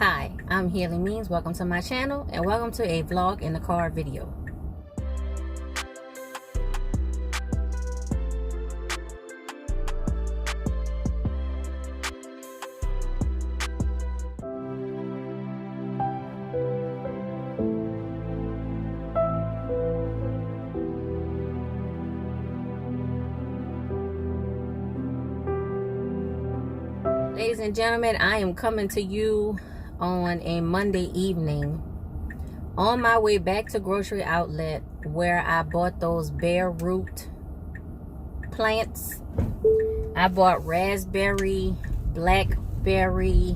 Hi, I'm Healy Means. Welcome to my channel and welcome to a vlog in the car video. Ladies and gentlemen, I am coming to you on a Monday evening on my way back to grocery outlet where I bought those bare root plants. I bought raspberry, blackberry,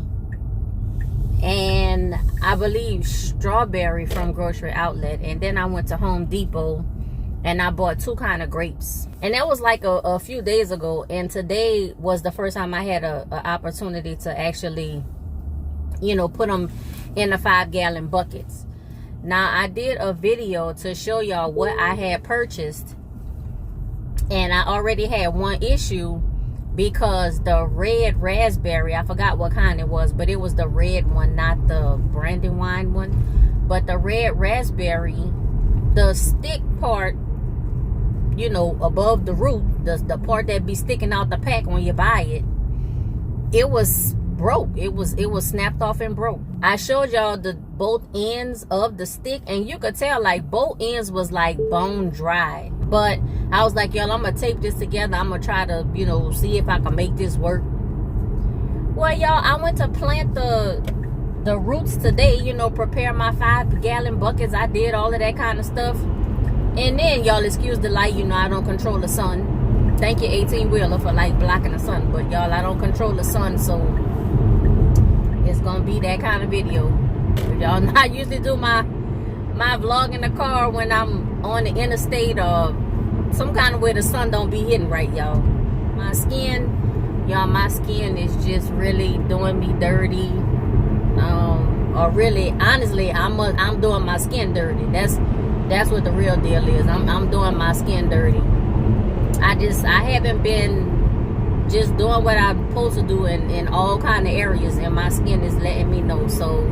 and I believe strawberry from grocery outlet. And then I went to Home Depot and I bought two kind of grapes. And that was like a few days ago. And today was the first time I had a opportunity to actually, put them in the 5-gallon buckets. Now, I did a video to show y'all what I had purchased. And I already had one issue because the red raspberry, I forgot what kind it was, but it was the red one, not the Brandywine one. But the red raspberry, the stick part, above the root, the part that be sticking out the pack when you buy it, it was broke. It was snapped off and broke. I showed y'all the both ends of the stick, and you could tell like both ends was like bone dry. But I was like, y'all, I'm gonna tape this together. I'm gonna try to, see if I can make this work. Well, y'all, I went to plant the roots today, prepare my 5-gallon buckets. I did all of that kind of stuff. And then, y'all, excuse the light, I don't control the sun. Thank you, 18-wheeler, for like blocking the sun. But y'all, I don't control the sun, so it's gonna be that kind of video. Y'all know I usually do my vlog in the car when I'm on the interstate or some kind of way the sun don't be hitting right, y'all. My skin is just really doing me dirty. Or really, honestly, I'm doing my skin dirty. That's what the real deal is. I'm doing my skin dirty. I haven't been just doing what I'm supposed to do in all kind of areas, and my skin is letting me know. So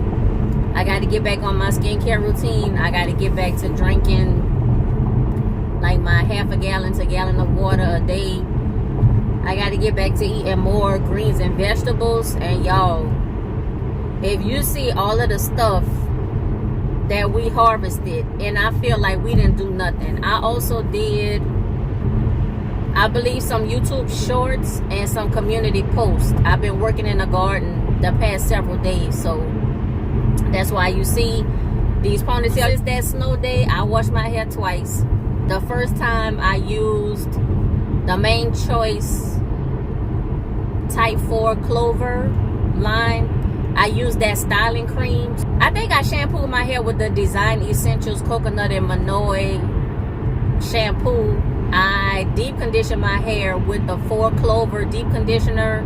I got to get back on my skincare routine. I got to get back to drinking like my half a gallon to gallon of water a day. I got to get back to eating more greens and vegetables. And y'all, if you see all of the stuff that we harvested, and I feel like we didn't do nothing. I also did, I believe, some YouTube shorts and some community posts. I've been working in the garden the past several days, so that's why you see these ponytails. Since that snow day, I washed my hair twice. The first time I used the Main Choice Type 4 Clover line. I used that styling cream. I think I shampooed my hair with the Design Essentials Coconut and Manoi shampoo. I deep conditioned my hair with the 4 Clover deep conditioner.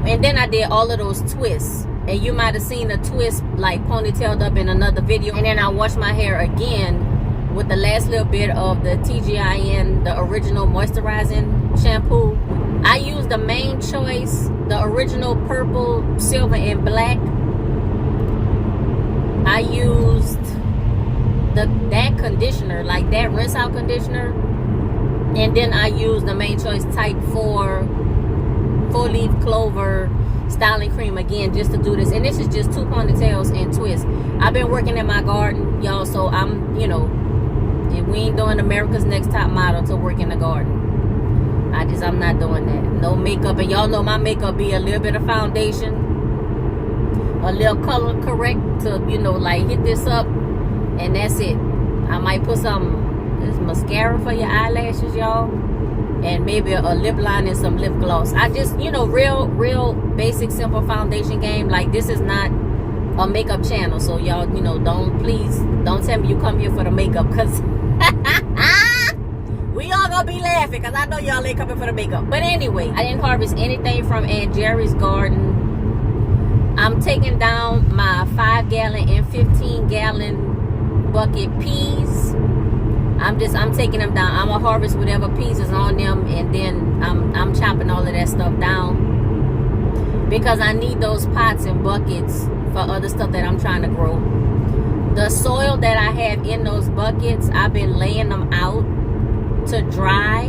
And then I did all of those twists. And you might have seen a twist like ponytailed up in another video. And then I washed my hair again with the last little bit of the TGIN, the original moisturizing shampoo. I used the Main Choice, the original purple, silver, and black. I used that conditioner, like that rinse out conditioner. And then I used the Main Choice Type 4 4-leaf clover styling cream again just to do this. And this is just 2 ponytails and twists. I've been working in my garden, y'all, so I'm, we ain't doing America's Next Top Model to work in the garden. I'm not doing that. No makeup. And y'all know my makeup be a little bit of foundation, a little color correct to, like hit this up, and that's it. I might put this mascara for your eyelashes, y'all, and maybe a lip line and some lip gloss. I just, real basic, simple foundation game. Like, this is not a makeup channel, so y'all, don't tell me you come here for the makeup, because we all gonna be laughing, because I know y'all ain't coming for the makeup. But anyway, I didn't harvest anything from Aunt Jerry's garden. I'm taking down my 5-gallon and 15-gallon bucket peas. I'm taking them down. I'm gonna harvest whatever peas is on them, and then I'm chopping all of that stuff down, because I need those pots and buckets for other stuff that I'm trying to grow. The soil that I have in those buckets, I've been laying them out to dry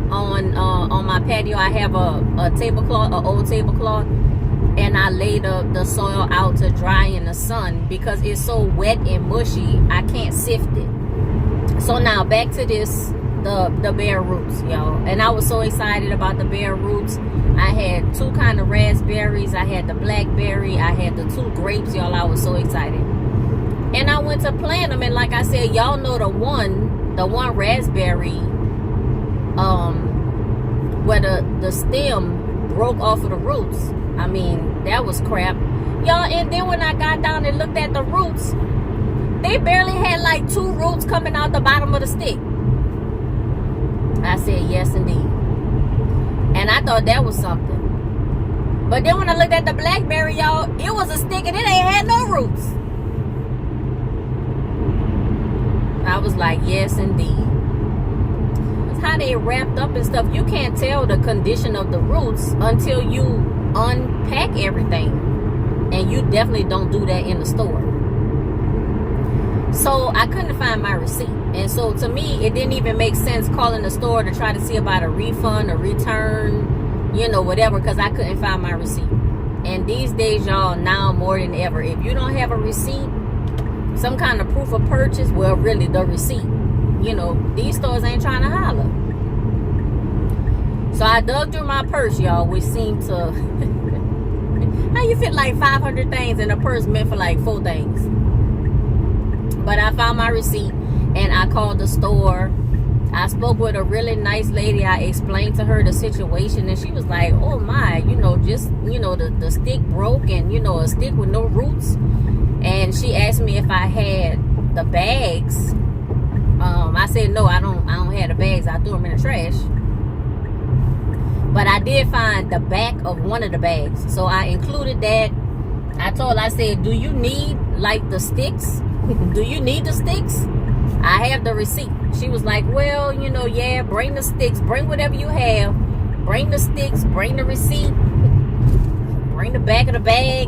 on my patio. I have a tablecloth, an old tablecloth, and I lay the soil out to dry in the sun because it's so wet and mushy. I can't sift it. So now back to this, the bare roots, y'all. And I was so excited about the bare roots. I had 2 kind of raspberries. I had the blackberry. I had the 2 grapes, y'all. I was so excited. And I went to plant them, and like I said, y'all know the one raspberry, where the stem broke off of the roots. I mean, that was crap, y'all. And then when I got down and looked at the roots, they barely had like 2 roots coming out the bottom of the stick. I said, yes, indeed. And I thought that was something. But then when I looked at the blackberry, y'all, it was a stick and it ain't had no roots. I was like, yes, indeed. It's how they wrapped up and stuff. You can't tell the condition of the roots until you unpack everything. And you definitely don't do that in the store. So I couldn't find my receipt. And so to me, it didn't even make sense calling the store to try to see about a refund, a return, you know, whatever, because I couldn't find my receipt. And these days, y'all, now more than ever, if you don't have a receipt, some kind of proof of purchase, well, really the receipt, you know, these stores ain't trying to holler. So I dug through my purse, y'all, which seemed to how you fit like 500 things in a purse meant for like 4 things. But I found my receipt and I called the store. I spoke with a really nice lady. I explained to her the situation, and she was like, oh my, you know, just, you know, the stick broke, and, you know, a stick with no roots. And she asked me if I had the bags. I said no, I don't have the bags. I threw them in the trash. But I did find the back of one of the bags, so I included that. I said, do you need like the sticks? Do you need the sticks? I have the receipt. She was like, well, you know, yeah, bring the sticks, bring whatever you have, bring the sticks, bring the receipt, bring the back of the bag.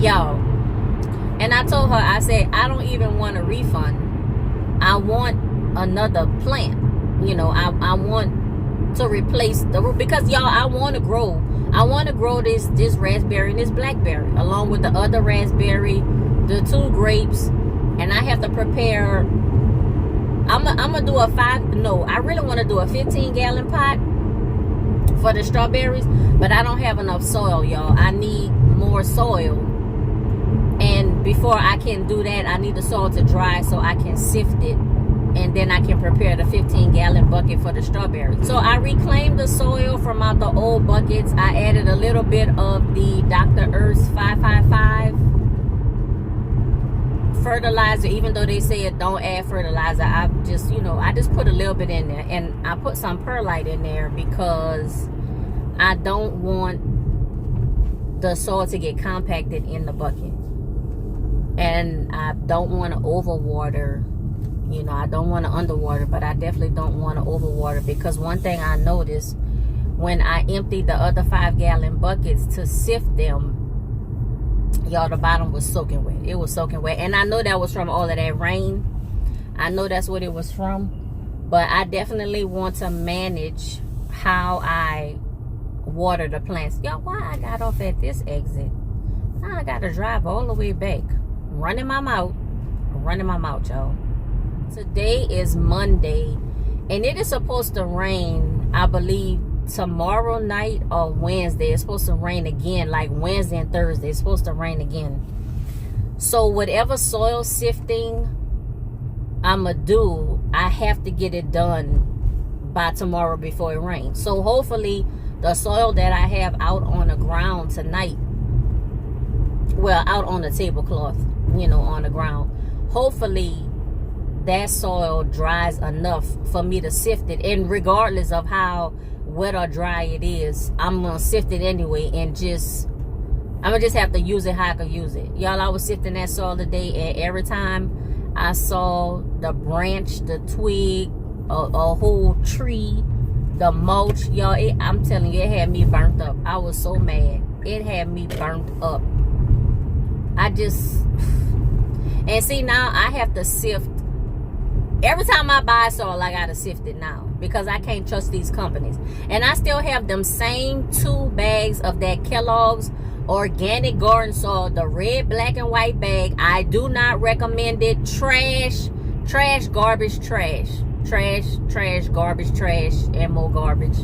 Y'all. And I told her, I said, I don't even want a refund. I want another plant. You know, I want to replace because y'all, I want to grow this raspberry and this blackberry along with the other raspberry, the 2 grapes, and I have to prepare. I'm gonna do I really want to do a 15-gallon pot for the strawberries, but I don't have enough soil, y'all. I need more soil, and before I can do that, I need the soil to dry so I can sift it, and then I can prepare the 15-gallon bucket for the strawberries. So I reclaimed the soil from out the old buckets. I added a little bit of the Dr. Earth's 555 fertilizer, even though they say it don't add fertilizer. I just put a little bit in there, and I put some perlite in there because I don't want the soil to get compacted in the bucket, and I don't want to overwater. You know, I don't want to underwater, but I definitely don't want to overwater, because one thing I noticed when I emptied the other 5-gallon buckets to sift them, y'all, the bottom was soaking wet. It was soaking wet, and I know that was from all of that rain. I know that's what it was from, but I definitely want to manage how I water the plants. Y'all, why I got off at this exit? Now I got to drive all the way back, running my mouth, y'all. Today is Monday, and it is supposed to rain, I believe, tomorrow night or Wednesday. It's supposed to rain again, like Wednesday and Thursday. It's supposed to rain again. So whatever soil sifting I'ma do, I have to get it done by tomorrow before it rains. So hopefully the soil that I have out on the ground tonight, well, out on the tablecloth, you know, on the ground, hopefully that soil dries enough for me to sift it. And regardless of how wet or dry it is, I'm gonna sift it anyway, and I'm gonna just have to use it how I can use it. Y'all, I was sifting that soil today, and every time I saw the branch, the twig, a whole tree, the mulch, y'all, I'm telling you, it had me burnt up. I was so mad. It had me burnt up. And see, now I have to sift. Every time I buy soil, I gotta sift it now because I can't trust these companies. And I still have them same 2 bags of that Kellogg's organic garden soil, the red, black, and white bag. I do not recommend it. Trash, garbage, trash, garbage, trash, and more garbage.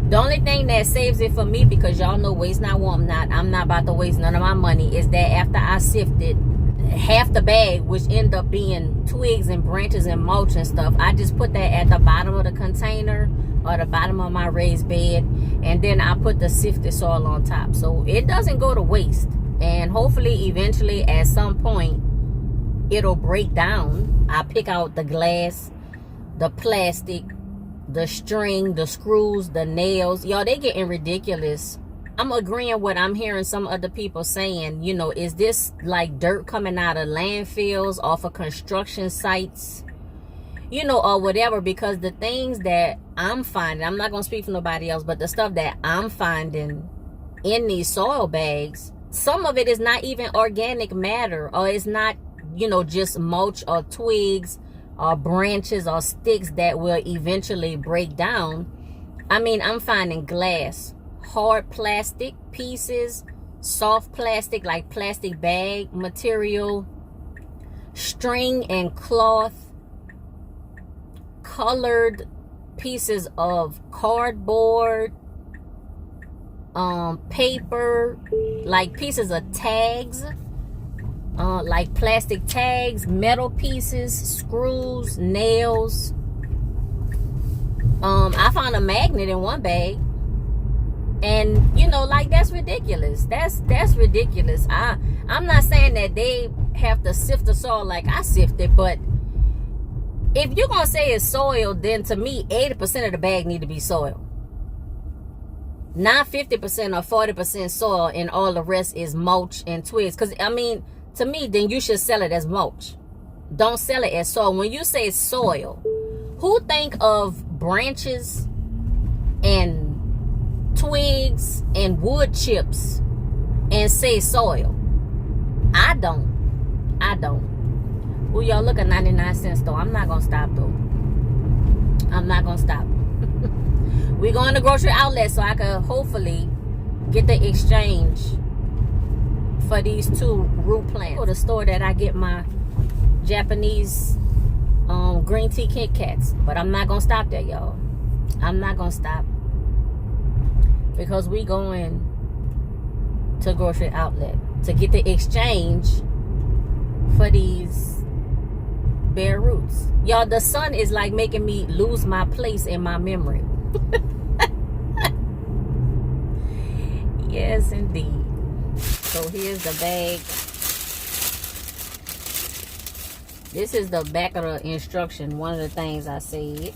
The only thing that saves it for me, because y'all know waste not, want not, I'm not about to waste none of my money, is that after I sifted half the bag, which end up being twigs and branches and mulch and stuff, I just put that at the bottom of the container or the bottom of my raised bed, and then I put the sifted soil on top, so it doesn't go to waste. And hopefully eventually at some point it'll break down. I pick out the glass, the plastic, the string, the screws, the nails. Y'all, they getting ridiculous. I'm agreeing with I'm hearing some other people saying, you know, is this like dirt coming out of landfills, off of construction sites, you know, or whatever, because the things that I'm finding, I'm not going to speak for nobody else, but the stuff that I'm finding in these soil bags, some of it is not even organic matter, or it's not, you know, just mulch or twigs or branches or sticks that will eventually break down. I mean, I'm finding glass, hard plastic pieces, soft plastic like plastic bag material, string and cloth, colored pieces of cardboard, paper, like pieces of tags, like plastic tags, metal pieces, screws, nails. I found a magnet in one bag. And you know, like, that's ridiculous. That's ridiculous. I'm not saying that they have to sift the soil like I sift it, but if you're gonna say it's soil, then to me 80% of the bag need to be soil, not 50% or 40% soil and all the rest is mulch and twigs. Because I mean, to me, then you should sell it as mulch. Don't sell it as soil. When you say soil, who think of branches and twigs and wood chips and say soil? I don't. Well, y'all, look at 99 cents though. I'm not gonna stop though. I'm not gonna stop. We're going to grocery outlet so I could hopefully get the exchange for these 2 root plants. Or the store that I get my Japanese green tea Kit Kats. But I'm not gonna stop there, y'all. I'm not gonna stop, because we going to grocery outlet to get the exchange for these bare roots. Y'all, the sun is like making me lose my place in my memory. Yes, indeed. So here's the bag. This is the back of the instruction. One of the things I said.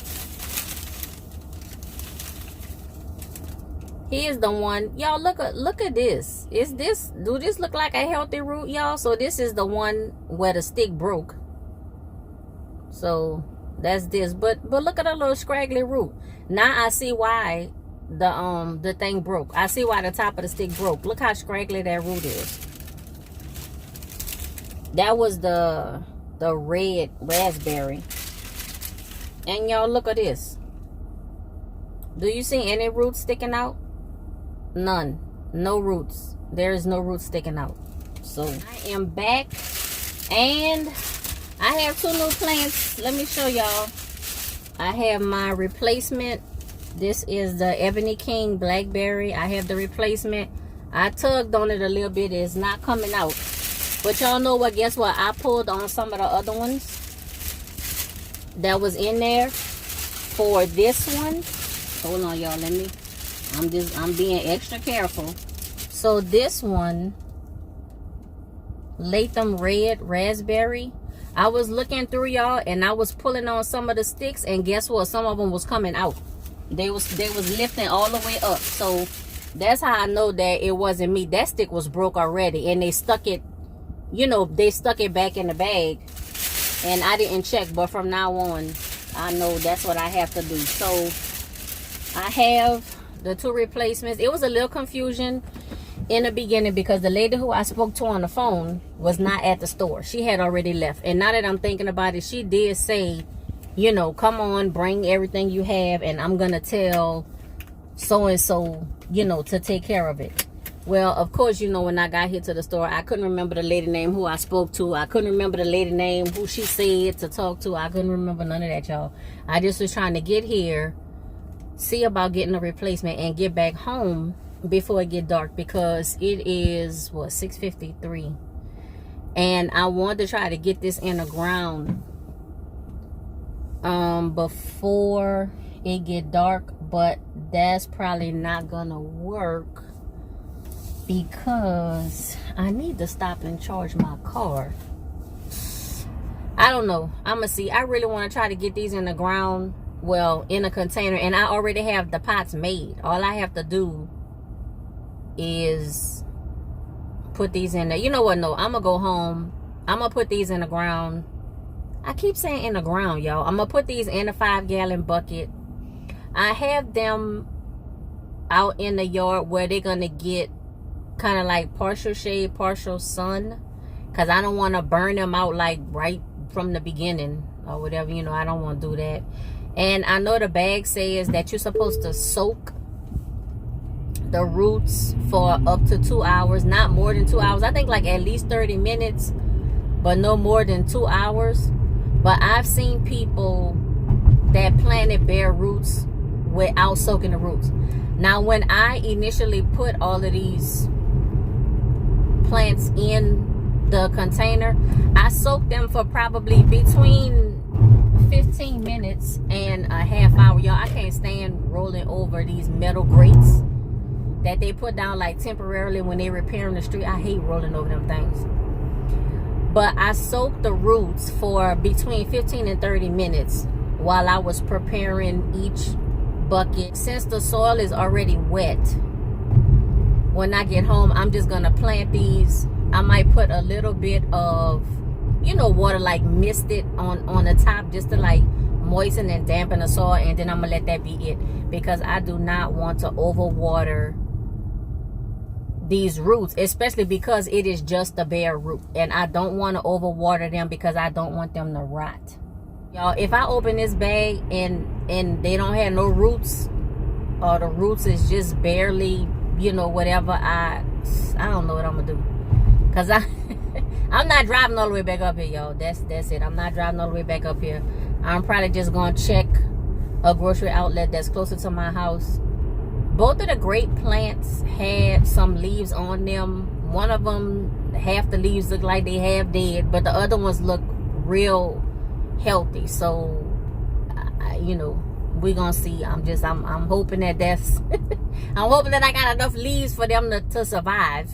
Here's the one. Y'all, look at this. Do this look like a healthy root, y'all? So this is the one where the stick broke. So that's this. But look at the little scraggly root. Now I see why the thing broke. I see why the top of the stick broke. Look how scraggly that root is. That was the red raspberry. And y'all, look at this. Do you see any roots sticking out? None. No roots. There is no roots sticking out. So I am back, and I have 2 new plants. Let me show y'all. I have my replacement. This is the Ebony King Blackberry. I have the replacement. I tugged on it a little bit. It's not coming out. But y'all know what? Guess what? I pulled on some of the other ones that was in there for this one. Hold on, y'all. I'm being extra careful. So this one, Latham Red Raspberry, I was looking through, y'all, and I was pulling on some of the sticks, and guess what? Some of them was coming out. They was lifting all the way up. So that's how I know that it wasn't me. That stick was broke already, and they stuck it, you know, they stuck it back in the bag, and I didn't check. But from now on, I know that's what I have to do. So I have the 2 replacements. It was a little confusion in the beginning, because the lady who I spoke to on the phone was not at the store. She had already left. And now that I'm thinking about it, she did say, you know, come on, bring everything you have, and I'm gonna tell so and so, you know, to take care of it. Well, of course, you know, when I got here to the store, I couldn't remember the lady name who I spoke to. I couldn't remember the lady name who she said to talk to. I couldn't remember none of that, y'all. I just was trying to get here, see about getting a replacement, and get back home before it get dark, because it is, what, 6:53. And I wanted to try to get this in the ground before it get dark, but that's probably not gonna work, because I need to stop and charge my car. I don't know. I'm gonna see. I really want to try to get these in the ground, well, in a container, and I already have the pots made. All I have to do is put these in there. You know what? No, I'm gonna go home. I'm gonna put these in the ground. I keep saying in the ground, y'all. I'm gonna put these in a 5-gallon bucket. I have them out in the yard where they're gonna get kind of like partial shade, partial sun, because I don't want to burn them out like right from the beginning or whatever. You know, I don't want to do that. And I know the bag says that you're supposed to soak the roots for up to 2 hours, not more than 2 hours. I think like at least 30 minutes, but no more than 2 hours. But I've seen people that planted bare roots without soaking the roots. Now, when I initially put all of these plants in the container, I soaked them for probably between 15 minutes and a half hour. Y'all, I can't stand rolling over these metal grates that they put down like temporarily when they're repairing the street. I hate rolling over them things. But I soaked the roots for between 15 and 30 minutes while I was preparing each bucket. Since the soil is already wet, when I get home, I'm just gonna plant these. I might put a little bit of, you know, water, like mist it on the top, just to like moisten and dampen the soil, and then I'm gonna let that be it, because I do not want to overwater these roots, especially because it is just a bare root, and I don't want to overwater them because I don't want them to rot. Y'all, if I open this bag and they don't have no roots, or the roots is just barely, you know, whatever, I don't know what I'm gonna do, because I'm not driving all the way back up here, y'all. That's it. I'm not driving all the way back up here. I'm probably just gonna check a grocery outlet that's closer to my house. Both of the grape plants had some leaves on them. One of them, half the leaves look like they have dead, but the other ones look real healthy. So, you know, we're gonna see. I'm hoping that that's I'm hoping that I got enough leaves for them to survive.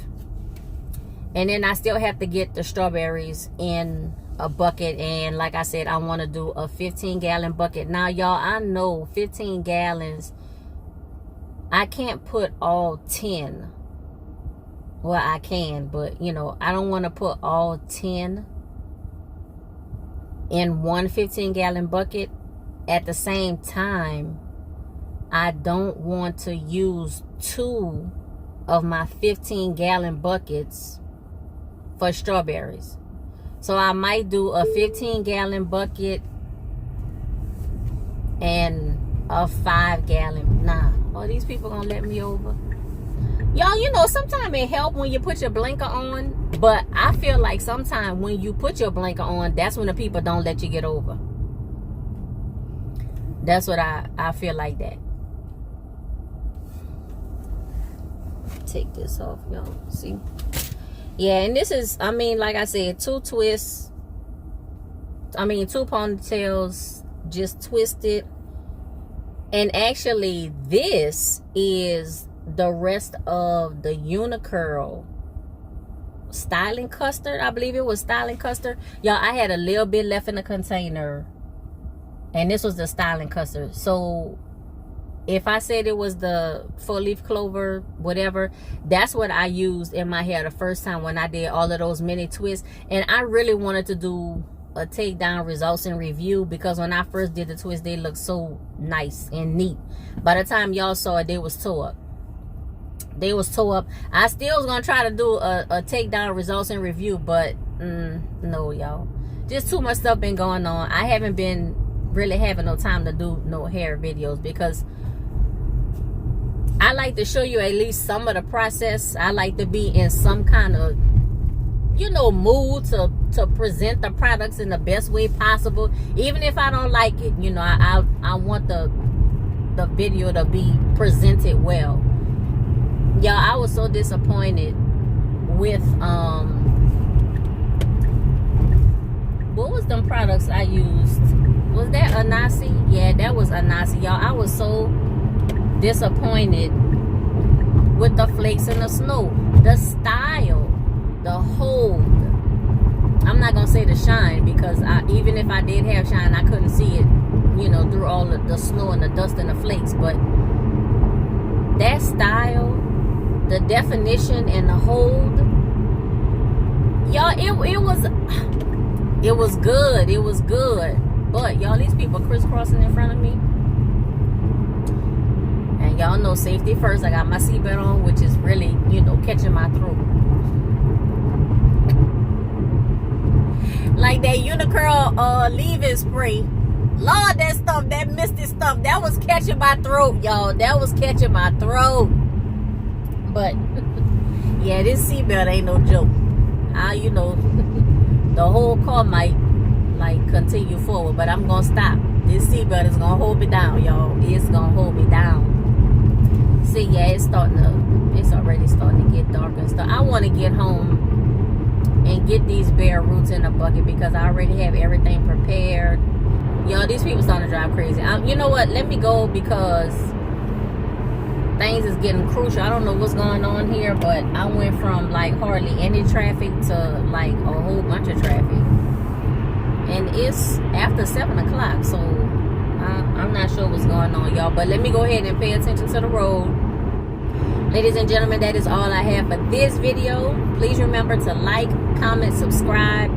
And then I still have to get the strawberries in a bucket, and like I said, I want to do a 15-gallon bucket. Now, y'all, I know 15 gallons, I can't put all 10. Well, I can, but you know, I don't want to put all 10 in one 15-gallon bucket. At the same time, I don't want to use 2 of my 15-gallon buckets for strawberries. So I might do a 15-gallon bucket and a 5-gallon. Nah, are these people gonna let me over? Y'all, you know, sometimes it helps when you put your blinker on, but I feel like sometimes when you put your blinker on, that's when the people don't let you get over. That's what I feel like that. Take this off, y'all. See? Yeah, and this is, I mean, like I said, 2 twists. I mean, 2 ponytails just twisted. And actually, this is the rest of the unicurl styling custard. I believe it was styling custard. Y'all, I had a little bit left in the container, and this was the styling custard. So if I said it was the 4-leaf clover, whatever, that's what I used in my hair the first time when I did all of those mini twists. And I really wanted to do a takedown results and review, because when I first did the twist, they looked so nice and neat. By the time y'all saw it, they was tore up. They was tore up. I still was gonna try to do a takedown results and review, but no, y'all. Just too much stuff been going on. I haven't been really having no time to do no hair videos because I like to show you at least some of the process. I like to be in some kind of, you know, mood to present the products in the best way possible. Even if I don't like it, you know, I want the video to be presented well. Y'all, I was so disappointed with what was them products I used? Was that Anasi? Yeah, that was Anasi. Y'all, I was so disappointed with the flakes and the snow. The style, the hold. I'm not gonna say the shine because even if I did have shine, I couldn't see it, you know, through all of the snow and the dust and the flakes. But that style, the definition and the hold, y'all, it was good. It was good. But y'all, these people crisscrossing in front of me. And y'all know safety first. I got my seatbelt on, which is really, you know, catching my throat. Like that Unicurl leave-in spray. Lord, that stuff, that misty stuff, that was catching my throat, y'all. That was catching my throat. But yeah, this seatbelt ain't no joke. You know, the whole car might like continue forward, but I'm gonna stop. This seatbelt is gonna hold me down, y'all. It's gonna hold me down. See, yeah, it's already starting to get dark and stuff. I want to get home and get these bare roots in a bucket because I already have everything prepared. Y'all, these people starting to drive crazy. You know what? Let me go because things is getting crucial. I don't know what's going on here, but I went from like hardly any traffic to like a whole bunch of traffic. And it's after 7 o'clock, so I'm not sure what's going on, y'all. But let me go ahead and pay attention to the road. Ladies and gentlemen, that is all I have for this video. Please remember to like, comment, subscribe.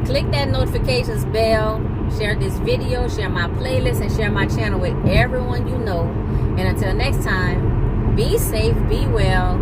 Click that notifications bell. Share this video, share my playlist, and share my channel with everyone you know. And until next time, be safe, be well,